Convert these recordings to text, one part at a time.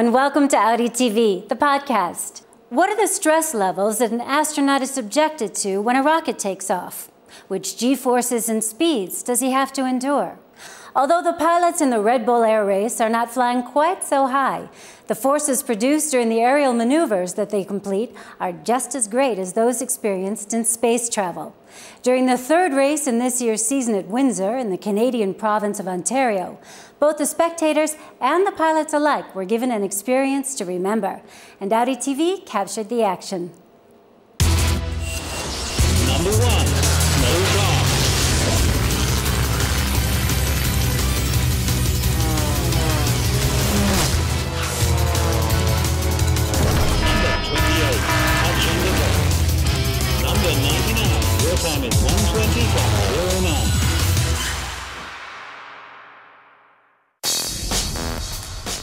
and welcome to Audi TV, the podcast. What are the stress levels that an astronaut is subjected to when a rocket takes off? Which G-forces and speeds does he have to endure? Although the pilots in the Red Bull Air Race are not flying quite so high, the forces produced during the aerial maneuvers that they complete are just as great as those experienced in space travel. During the third race in this year's season at Windsor in the Canadian province of Ontario, both the spectators and the pilots alike were given an experience to remember, and Audi TV captured the action. Number 1, no car. Number 99, your time is 1:20.09.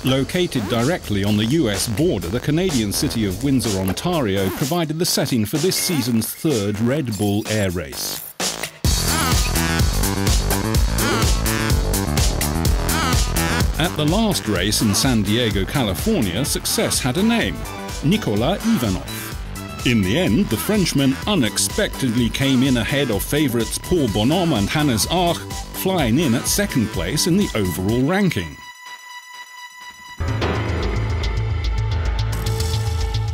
Located directly on the US border, the Canadian city of Windsor, Ontario provided the setting for this season's third Red Bull Air Race. At the last race in San Diego, California, success had a name: Nicolas Ivanov. In the end, the Frenchman unexpectedly came in ahead of favourites Paul Bonhomme and Hannes Arch, flying in at second place in the overall ranking.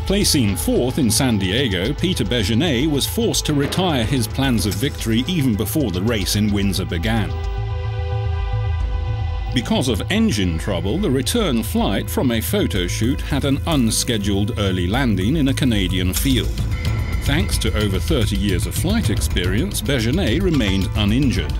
Placing fourth in San Diego, Peter Begenet was forced to retire his plans of victory even before the race in Windsor began. Because of engine trouble, the return flight from a photo shoot had an unscheduled early landing in a Canadian field. Thanks to over 30 years of flight experience, Begenet remained uninjured.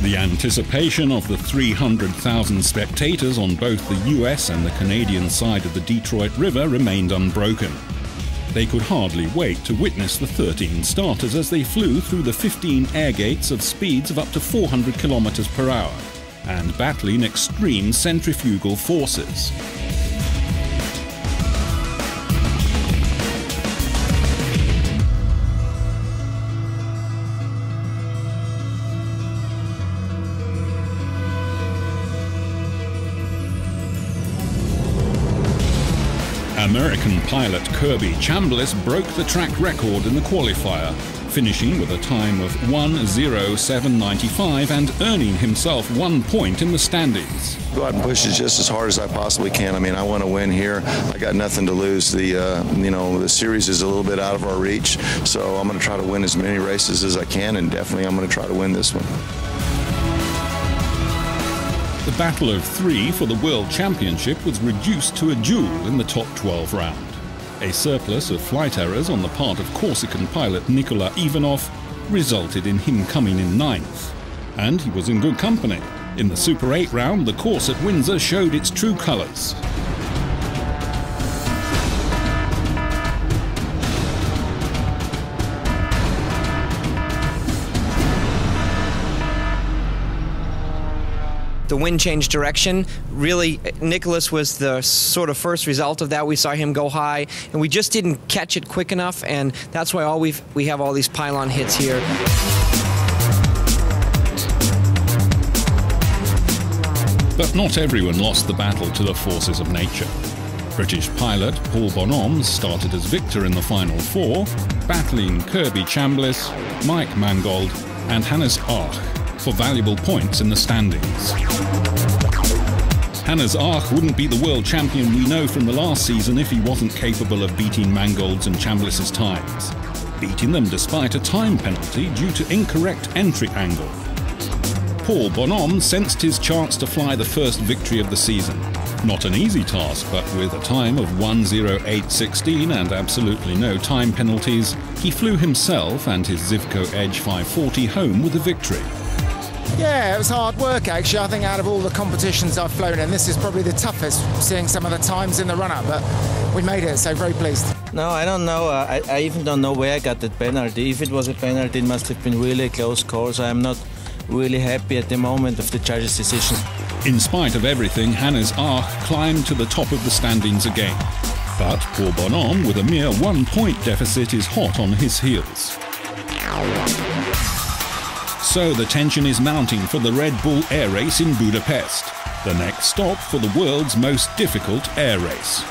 The anticipation of the 300,000 spectators on both the US and the Canadian side of the Detroit River remained unbroken. They could hardly wait to witness the 13 starters as they flew through the 15 air gates of speeds of up to 400 km per hour and battling extreme centrifugal forces. American pilot Kirby Chambliss broke the track record in the qualifier, finishing with a time of 1:07.95 and earning himself 1 point in the standings. Go out and push it just as hard as I possibly can. I mean, I want to win here. I got nothing to lose. The series is a little bit out of our reach, so I'm going to try to win as many races as I can, and definitely I'm going to try to win this one. The battle of three for the World Championship was reduced to a duel in the top 12 round. A surplus of flight errors on the part of Corsican pilot Nicolas Ivanov resulted in him coming in 9th. And he was in good company. In the Super 8 round, the course at Windsor showed its true colours. The wind changed direction. Really, Nicholas was the sort of first result of that. We saw him go high, and we just didn't catch it quick enough, and that's why we have all these pylon hits here. But not everyone lost the battle to the forces of nature. British pilot Paul Bonhomme started as victor in the final four, battling Kirby Chambliss, Mike Mangold and Hannes Arch for valuable points in the standings. Hannes Arch wouldn't be the world champion we know from the last season if he wasn't capable of beating Mangold's and Chambliss's times, beating them despite a time penalty due to incorrect entry angle. Paul Bonhomme sensed his chance to fly the first victory of the season. Not an easy task, but with a time of 1:08.16 and absolutely no time penalties, he flew himself and his Zivco Edge 540 home with a victory. Yeah, it was hard work actually. I think out of all the competitions I've flown in, this is probably the toughest, seeing some of the times in the run-up, but we made it, so very pleased. No, I don't know. I even don't know where I got that penalty. If it was a penalty, it must have been really a close call, so I'm not really happy at the moment of the judge's decision. In spite of everything, Hannes Arch climbed to the top of the standings again. But poor Bonhomme, with a mere 1-point deficit, is hot on his heels. So the tension is mounting for the Red Bull Air Race in Budapest, the next stop for the world's most difficult air race.